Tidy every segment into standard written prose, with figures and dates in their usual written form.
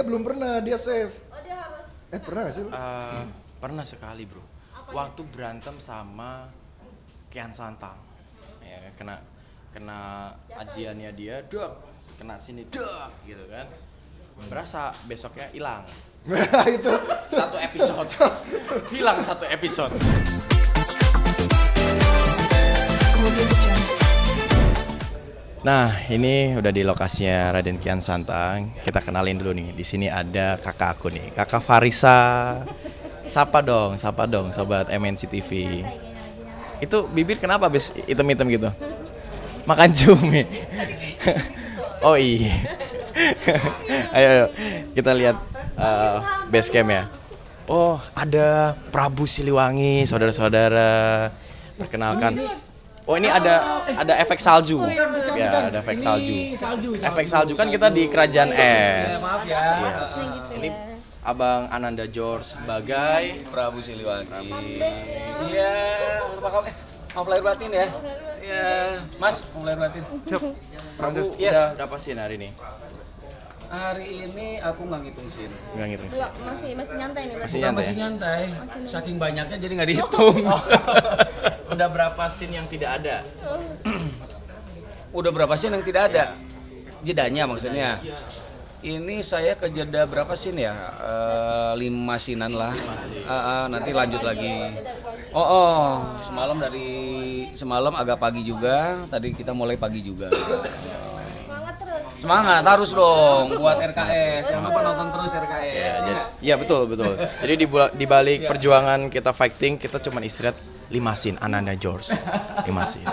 dia belum pernah, dia save. Oh dia harus. Pernah gak sih? Pernah sekali bro. Waktu berantem sama Kian Santang, ya kena ajiannya dia, dok, kena sini, dok, gitu kan. Berasa besoknya hilang. Itu Satu episode, hilang satu episode. Nah, ini udah di lokasinya Raden Kian Santang. Kita kenalin dulu nih. Di sini ada kakak aku nih, kakak Farisa. Sapa dong, sobat MNC TV. Itu bibir kenapa habis hitam-hitam gitu? Makan cumi. Oh iya. Ayo, kita lihat base camp ya. Oh, ada Prabu Siliwangi, saudara-saudara. Perkenalkan. Oh, ini ada efek salju. Ya, ada efek salju. Efek salju kan kita di Kerajaan Es. Maaf ya. Ini Abang Ananda George sebagai Prabu Siliwangi. Iya, apa kabar? Mau lahir batin ya? Iya, Mas, mau lahir batin. Prabu. Yes. Udah berapa scene hari ini? Hari ini aku nggak ngitung sin. Nggak ngitung sih. Masih nyantai nih. Masih nyantai. Masih nyantai. Saking banyaknya jadi nggak dihitung. Udah berapa scene yang tidak ada? Udah berapa sin yang tidak ada? Jedanya maksudnya. Ini saya ke jeda berapa sin ya? 5 sinan lah. Nanti lanjut lagi. Semalam agak pagi juga. Tadi kita mulai pagi juga. Semangat harus dong buat RKS. Jangan lupa nonton terus RKS. Ya betul. Jadi di balik perjuangan kita fighting, kita cuma istirahat 5 scene Ananda George. 5 scene.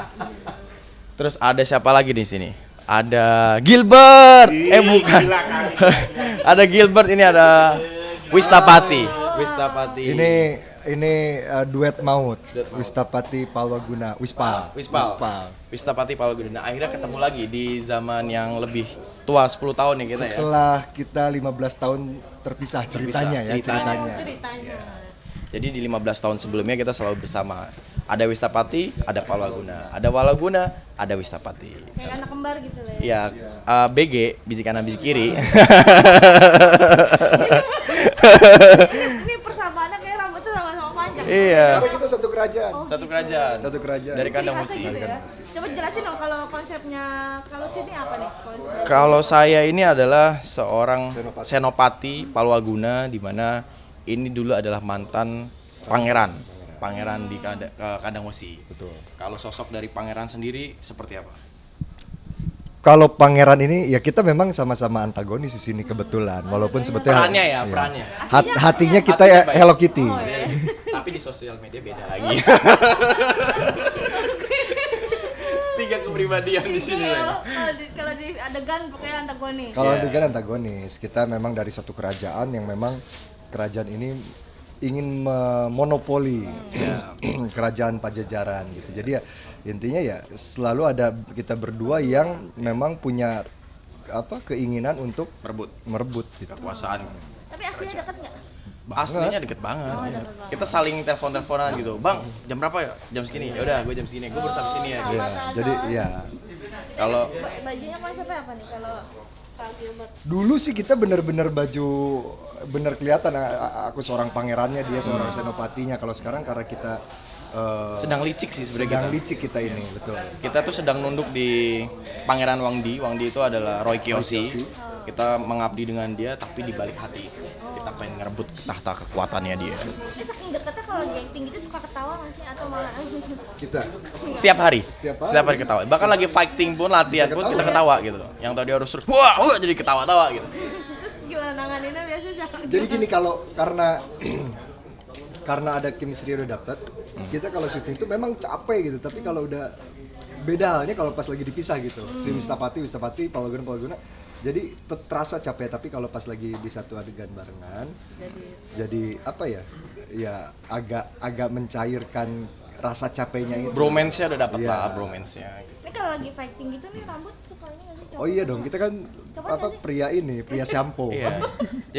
Terus ada siapa lagi di sini? Ada Gilbert. Bukan. Ada Gilbert, ini ada Wistapati. Ini duet maut. Wistapati Palwaguna, Wispal. Wistapati Palwaguna. Akhirnya ketemu lagi di zaman yang lebih tua 10 tahun nih kita ya. Setelah kita 15 tahun terpisah ceritanya. Ya. Jadi di 15 tahun sebelumnya kita selalu bersama. Ada Wistapati, ada Palwaguna. Ada Walaguna, ada Wistapati. Kayak anak kembar gitu lah ya. Ya, BG, biji kanan biji kiri. Ini persamaannya kayak rambutnya sama-sama panjang. Iya. Karena kita satu kerajaan. Satu kerajaan. Dari kandang Ciri musi. khasnya gitu ya. Coba jelasin dong kalau konsepnya, kalau sini apa nih konsepnya? Kalau saya ini adalah seorang senopati Palwaguna, di mana ini dulu adalah mantan pangeran di kandang musi. Betul. Kalau sosok dari pangeran sendiri seperti apa? Kalau pangeran ini ya kita memang sama-sama antagonis di sini kebetulan. Walaupun sebetulnya perannya. Hatinya kita ya Hello Kitty. Tapi di sosial media beda lagi. 3 kepribadian di sini lagi. Kalau di adegan pokoknya antagonis. Kalau adegan antagonis, kita memang dari satu kerajaan yang memang kerajaan ini ingin memonopoli kerajaan Pajajaran gitu. Jadi ya intinya ya selalu ada kita berdua yang memang punya keinginan untuk merebut gitu. Kekuasaan. Tapi aslinya dekat nggak? Aslinya deket banget. Kita saling telepon-teleponan gitu. Bang, jam berapa ya? Jam segini. Ya udah, gue jam segini. Gue baru sampai sini ya. Ya, jadi ya. Kalau Bajunya konsepnya apa nih kalau Pak Gilbert? Dulu sih kita bener-bener kelihatan aku seorang pangerannya, dia seorang senopatinya. Kalau sekarang karena kita sedang licik sih sebenarnya kita. licik kita ini, betul. Kita tuh sedang nunduk di Pangeran Wangdi. Wangdi itu adalah Roy Kiyoshi. Kita mengabdi dengan dia, tapi di balik hati kita pengen ngerebut tahta kekuatannya dia. Saking dekatnya kalau lagi acting gitu suka ketawa nggak sih atau malah? Kita Setiap hari ketawa. Bahkan lagi fighting pun, latihan pun kita ketawa gitu loh. Yang tadi harus wah jadi ketawa-tawa gitu. Terus gimana nanganinnya biasanya? Jadi gini, kalau karena ada chemistry udah dapet, kita kalau syuting itu memang capek gitu. Tapi kalau udah beda halnya kalau pas lagi dipisah gitu. Si Wistapati, Palwaguna. Jadi terasa capek, tapi kalau pas lagi di satu adegan barengan, jadi apa ya? Ya agak mencairkan rasa capeknya itu. Bromance-nya udah dapet lah, bromance-nya. Ini kalau lagi fighting gitu nih rambut suka ini nggak sih? Oh iya dong, kita kan pria shampoo. Iya.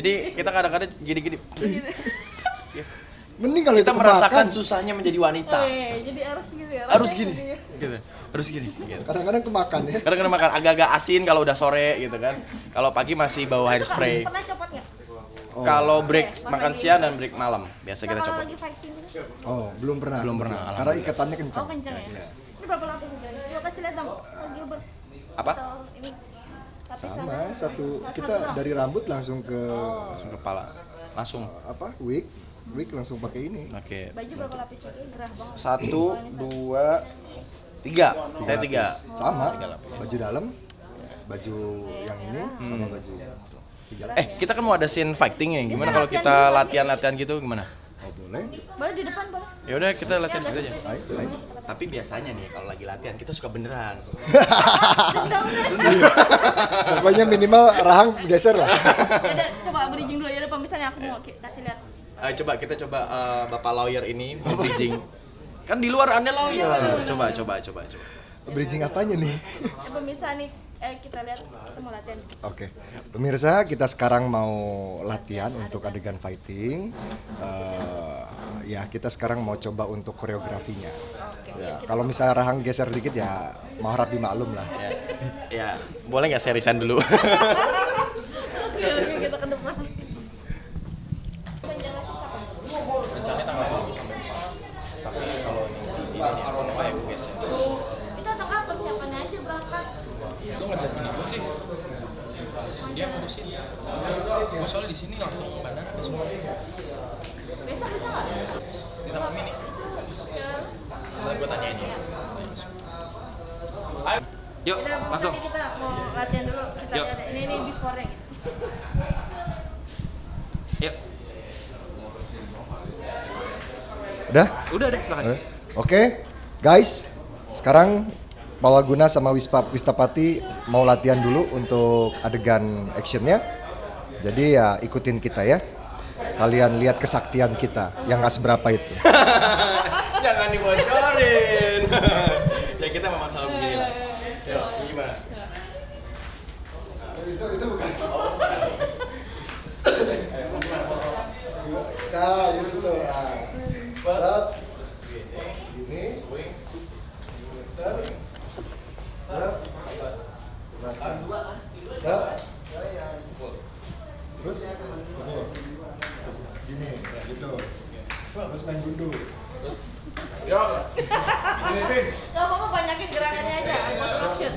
Jadi kita kadang-kadang gini-gini. Mending kalau Kita itu merasakan kemakan. susahnya menjadi wanita. Oh iya, jadi harus gitu ya. Harus gini. Gitu. Harus gini. Gitu. Kadang-kadang kemakan ya. Kadang-kadang makan agak-agak asin kalau udah sore gitu kan. Kalau pagi masih bau hairspray. Pernah copot nggak? Kalau break makan siang dan break malam biasa kita Nah, kalau copot. lagi fighting gitu? Oh, belum pernah. Belum pernah, Karena alhamdulillah. ikatannya kencang. Oh kenceng ya? Iya. Ini berapa lapis hujan? Coba kasih lihat dong, Gilbert. Apa? Atau ini lapisan Sama, apa? satu kita dong. dari rambut langsung ke Langsung kepala. Langsung. apa? Wig langsung pakai ini. Oke. Baju berapa lapis lagi? Gerah banget. 1, 2, 3. Saya 3. Sama. Tiga lapis. Baju dalam, baju yang ini sama baju tiga lapis. Kita kan mau ada scene fighting ya. Gimana kalau kita latihan-latihan gitu gimana? Oh, boleh. Boleh di depan boleh. Ya udah kita latihan di situ aja. Baik, baik. Tapi biasanya nih kalau lagi latihan kita suka beneran. Pokoknya minimal rahang geser lah. Yaudah, coba bridging dulu ya udah pemirsa aku mau kasih lihat. Ayo coba kita coba Bapak lawyer ini bridging. Kan di luar Anda lawyer. Coba. Bridging apanya nih? Pemirsa nih kita lihat kita mau latihan. Oke, pemirsa kita sekarang mau latihan untuk adegan fighting. Ya kita sekarang mau coba untuk koreografinya. Ya, kalau misalnya rahang geser dikit ya mau harap dimaklum lah. Ya, boleh nggak saya resign dulu? Oke, kita ke depan. Rencananya tanggal 1 sampai 4. Tapi kalau ini apa ya guys? Itu atau kapan persiapannya aja berangkat? Lu ngajakin aku deh. Dia ngurusin. Gua soalnya di sini langsung bandara ada semua. Besok bisa nggak? Kita ke mini. Nanti gue tanyain ya. Yuk, Udah, masuk. nanti kita mau latihan dulu. Kita Yuk. lihat ini before-nya gitu. Yuk. Udah? Udah deh, silakan. Oke, guys. Sekarang Palwaguna sama Wistapati mau latihan dulu untuk adegan actionnya. Jadi ya ikutin kita ya. Sekalian lihat kesaktian kita yang nggak seberapa itu. Jangan dibocorin. Ya kita memang selalu begini lah. Yuk, gimana? Itu bukan. Nah, gitu tuh. Nah. Gini. Terus gini, gitu. Terus main gundu. Gak apa-apa banyakin gerakannya aja. Mau shoot.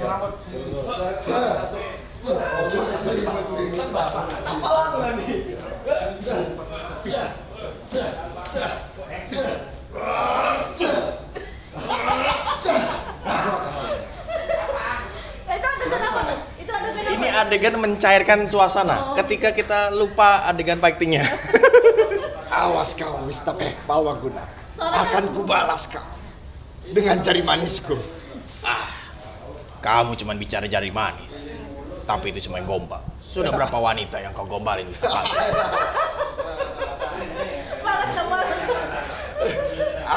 Itu adegan apa tuh? Itu adegan apa? Ini adegan mencairkan suasana ketika kita lupa adegan fightingnya. Awas kau, Palwaguna. Akan kubalas kau dengan jari manisku. Kamu cuma bicara jari manis, tapi itu cuma gombal. Sudah berapa wanita yang kau gombalin, Wistapati? Balas dong, balas.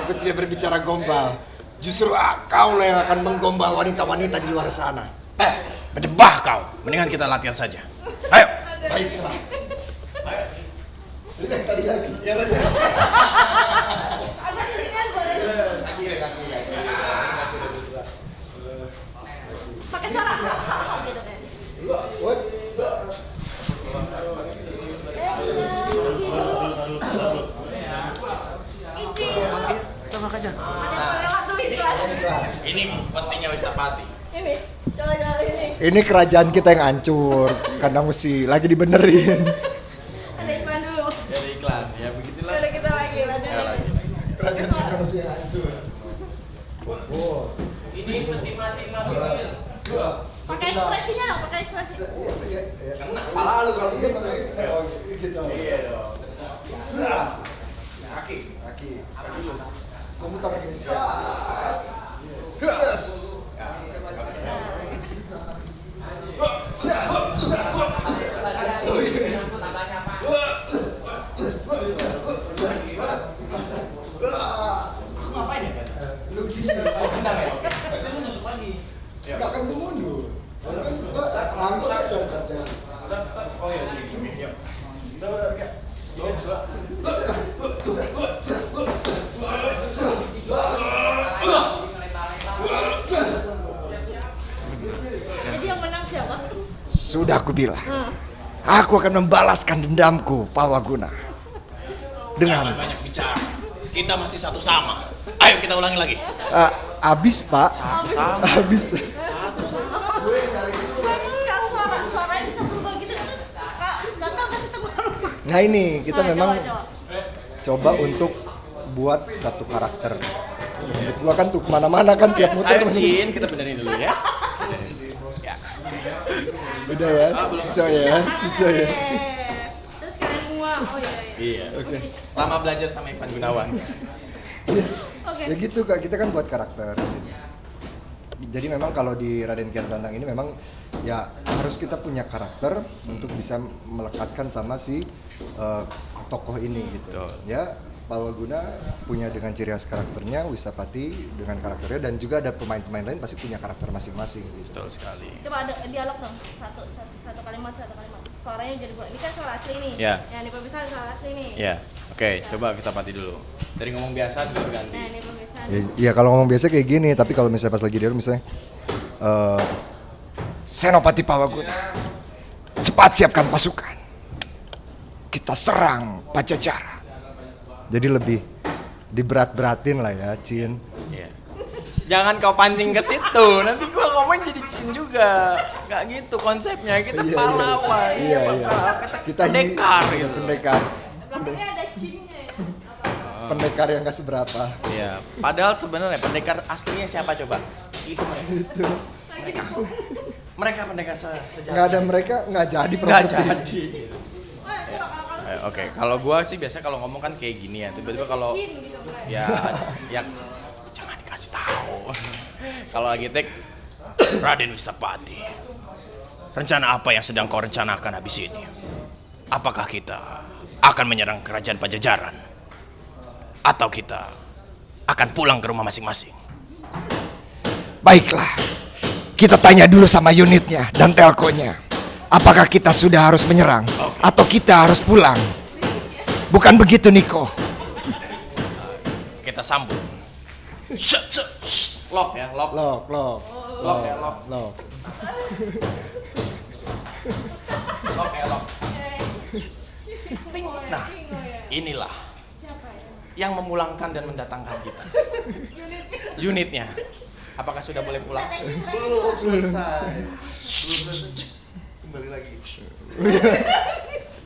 Aku tidak berbicara gombal. Justru kau lah yang akan menggombal wanita-wanita di luar sana. Berdebah kau. Mendingan kita latihan saja. Ayo. Baiklah. Agak seringan boleh. Pakai suara. Gitu kan. Isi. Coba aja. Ada yang lewat tuh iklan. Ini pentingnya Wistapati. Ini. Coba ini. Ini kerajaan kita yang hancur karena mesti lagi dibenerin. Ada iklan dulu. Jadi iklan, ya begitulah. Udah kita lagi lanjut. Kerajaan kita mesti yang hancur. Wow. Pakai ekspresinya dong, pakai ekspresi. Kena kepala lu kalau iya pakai. Oh, gitu. Iya dong. Kaki. Kamu taruh gini sih. Yes. Enggak kan gue mundur. Kan gue rangkul geser kerja. Oh iya, gini. Yuk. Jadi yang menang siapa? Sudah aku bilang. Aku akan membalaskan dendamku, Palwaguna. Dengan Banyak bicara. Kita masih satu sama. Ayo kita ulangi lagi. abis, Pak. Abis. Kan suaranya bisa berubah gitu terus Kak gatal kasih tenggorokan. Nah ini kita Nah, memang coba. coba untuk buat satu karakter. Menurut gua kan tuh kemana-mana kan tiap muter Ayo Cin, kita benerin dulu ya. udah ya, Cico ya, Cico ya. Terus kalian semua, oh iya. Iya. Oke. Lama belajar sama Ivan Gunawan. Oke. Ya gitu Kak, kita kan buat karakter di sini. Jadi memang kalau di Raden Kian Santang ini memang ya harus kita punya karakter untuk bisa melekatkan sama si tokoh ini gitu. Betul. Ya Palwaguna punya dengan ciri khas karakternya, Wistapati dengan karakternya, dan juga ada pemain-pemain lain pasti punya karakter masing-masing gitu. Betul sekali. Coba ada dialog dong, satu kalimat. Suaranya jadi buat ini kan suara asli nih. Ya. Yang di perpisahan suara asli nih. Ya, oke, coba kita pati dulu. Dari ngomong biasa dulu ganti. Nah, ini perpisahan. Ya kalau ngomong biasa kayak gini, tapi kalau misalnya pas lagi dia misalnya Senopati Palwaguna, cepat siapkan pasukan. Kita serang Pajajaran. Jadi lebih diberat-beratin lah ya, Cin. Iya. Jangan kau pancing ke situ, nanti gua ngomong jadi Cin juga. Nggak gitu konsepnya, kita Iya, iya. pahlawan. Iya, Pak. iya. Kita pendekar gitu. Pendekar. Belakangnya ada cinnya ya. Pendekar yang gak seberapa. Iya, padahal sebenarnya pendekar aslinya siapa coba? Itu mereka. Itu. Mereka pendekar sejati. Nggak ada mereka nggak jadi Nggak properti. jadi. Oke, kalau gua sih biasanya kalau ngomong kan kayak gini ya. Tiba-tiba kalau Cin gitu, Bray. ya jangan dikasih tahu. Kalau lagi tek Raden Wistapati. Rencana apa yang sedang kau rencanakan habis ini? Apakah kita akan menyerang kerajaan Pajajaran? Atau kita akan pulang ke rumah masing-masing? Baiklah, kita tanya dulu sama unitnya dan telkonya. Apakah kita sudah harus menyerang atau kita harus pulang? Bukan begitu, Niko? Kita sambut. Lock ya, lock. Lock ya, lock. Lock ya, lock. Ting. Nah, inilah yang memulangkan dan mendatangkan kita. Unitnya. Apakah sudah boleh pulang? Belum selesai. Kembali lagi.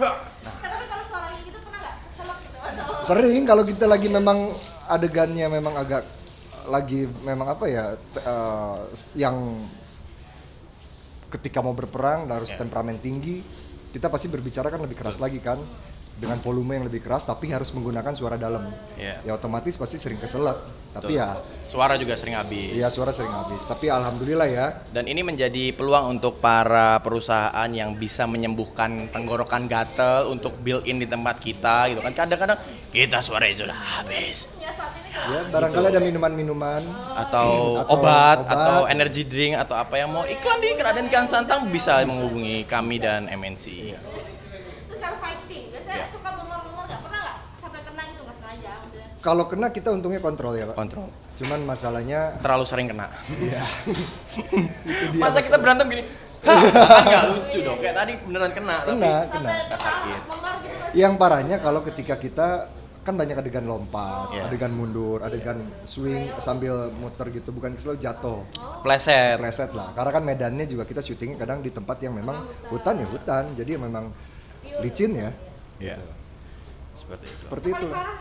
Tapi kalau suaranya gitu pernah nggak keselak gitu atau Sering kalau kita lagi memang adegannya memang agak lagi memang apa ya yang ketika mau berperang dan harus temperamen tinggi, kita pasti berbicara kan lebih keras lagi kan, dengan volume yang lebih keras tapi harus menggunakan suara dalam. Iya. Ya otomatis pasti sering keselak. Tapi ya Suara juga sering habis. ya suara sering habis. Tapi alhamdulillah ya. Dan ini menjadi peluang untuk para perusahaan yang bisa menyembuhkan tenggorokan gatel untuk built-in di tempat kita gitu kan. Kadang-kadang kita suaranya sudah habis. Ya barangkali ada minuman-minuman. Atau Atau obat, obat. atau energy drink, atau apa yang mau iklan di Raden Kian Santang bisa menghubungi kami dan MNC. terus kalau fighting biasanya suka bengong-bengong nggak pernah nggak sampai kena gitu nggak sengaja maksudnya. Kalau kena kita untungnya kontrol ya Pak. Kontrol. Cuman masalahnya Terlalu sering kena. ya itu dia Masa kita masalah. berantem gini? Hah, kan nggak lucu dong. Kayak tadi beneran kena, tapi kena. nggak sakit. Mengar gitu kan. Yang parahnya kalau ketika kita kan banyak adegan lompat, Iya. adegan mundur, adegan swing sambil muter gitu, bukan selalu jatuh, Pleset. pleset lah. Karena kan medannya juga kita syutingnya kadang di tempat yang memang hutan ya hutan, jadi memang licin ya. Iya. Seperti itu. Seperti itu. Paling parah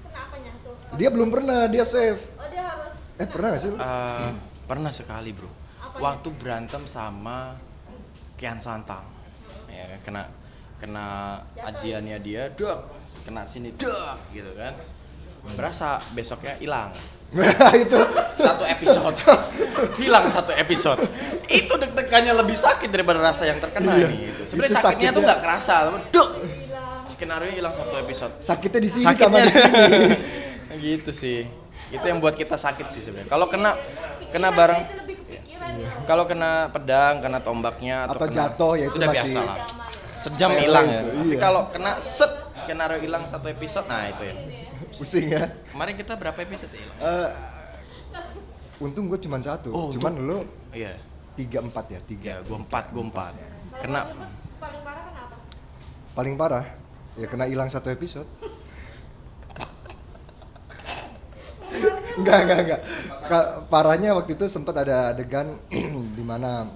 kena apanya tuh? Dia belum pernah, dia save. Oh dia harus Pernah gak sih? lu? Pernah sekali bro. Waktu berantem sama Kian Santang, ya kena ajiannya dia, dok, kena sini, dok, gitu kan. Berasa besoknya hilang. Itu Satu episode, hilang satu episode. Itu deg-degannya lebih sakit daripada rasa yang terkena Iya. nih. Gitu. Sebenarnya Itu sakitnya tuh sakitnya. nggak kerasa, dok. Skenario hilang satu episode. sakitnya di sini Sakitnya sama di sini. Gitu sih. Itu yang buat kita sakit sih sebenarnya. Kalau kena bareng, itu lebih kepikiran ya. kalau kena pedang, kena tombaknya Atau kena- jatuh, ya itu udah masih biasa lah. Zaman. Sejam sepele hilang ya. itu, Tapi iya. kalau kena set skenario hilang satu episode, nah itu ya. Pusing ya. Kemarin kita berapa episode ya hilang? Untung gue cuma satu, Oh, cuman lu Iya. 3-4 ya, 3. Ya, gua 4. Kena Paling parah kenapa? paling parah ya kena hilang 1 episode. Enggak. Parahnya waktu itu sempat ada adegan di mana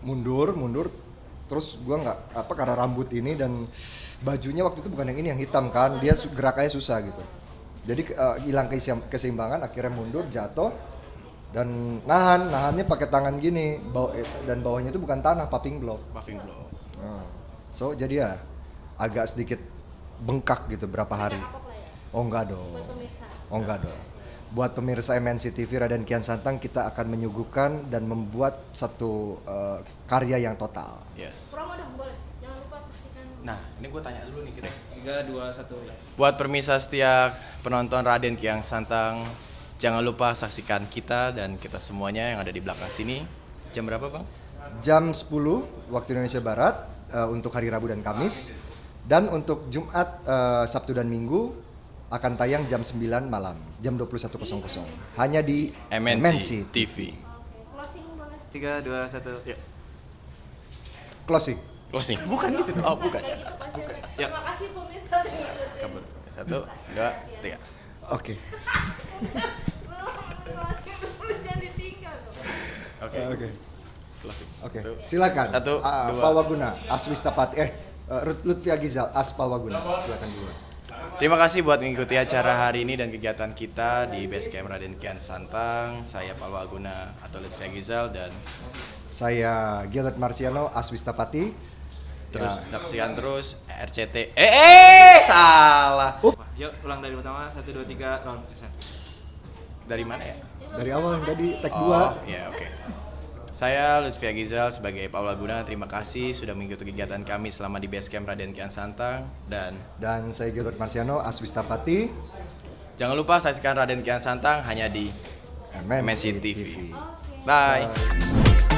mundur, terus gua nggak apa karena rambut ini dan bajunya waktu itu bukan yang ini, yang hitam kan, dia gerakannya susah gitu. Jadi hilang keseimbangan, akhirnya mundur, jatuh dan nahannya pakai tangan gini, dan bawahnya itu bukan tanah, paving block. So jadi ya agak sedikit bengkak gitu berapa hari. Oh enggak dong. Buat pemirsa MNC TV Raden Kian Santang, kita akan menyuguhkan dan membuat satu karya yang total. Yes. Promo dong boleh. Jangan lupa saksikan. Nah, ini gue tanya dulu nih kira. 3, 2, 1. Buat pemirsa setia penonton Raden Kian Santang, jangan lupa saksikan kita dan kita semuanya yang ada di belakang sini. Jam berapa, Bang? Jam 10 waktu Indonesia Barat untuk hari Rabu dan Kamis, dan untuk Jumat, Sabtu dan Minggu akan tayang jam 9 malam, jam 21.00 hanya di MNC TV. Closing boleh. 3, 2, 1. Ya. Closing. Closing. Bukan gitu. Oh, bukan. Kayak gitu pasti. Ya. Terima kasih pemirsa. Kabur. 1, 2, 3. Oke. Closing dulu, jangan ditinggal dong. Oke. Closing. Oke. Satu. Silakan. Satu, dua. Palwaguna, Aswistapati, Lutfi Agizal, Palwaguna. Silakan dulu. Terima kasih buat mengikuti acara hari ini dan kegiatan kita di Basecamp Raden Kian Santang. Saya Palwaguna atau Lutfi Agizal dan Saya Gilbert Marciano, Aswistapati. terus saksikan terus RCT. Salah. Yuk, ulang dari pertama. 1, 2, 3, round. Dari mana ya? Dari awal tadi tag 2. Oh, ya oke. Saya Lutfi Agizal sebagai Palwaguna. Terima kasih sudah mengikuti kegiatan kami selama di Basecamp Raden Kian Santang Dan saya Gilbert Marciano, Aswistapati. jangan lupa saksikan Raden Kian Santang hanya di MNC TV. Bye. Bye.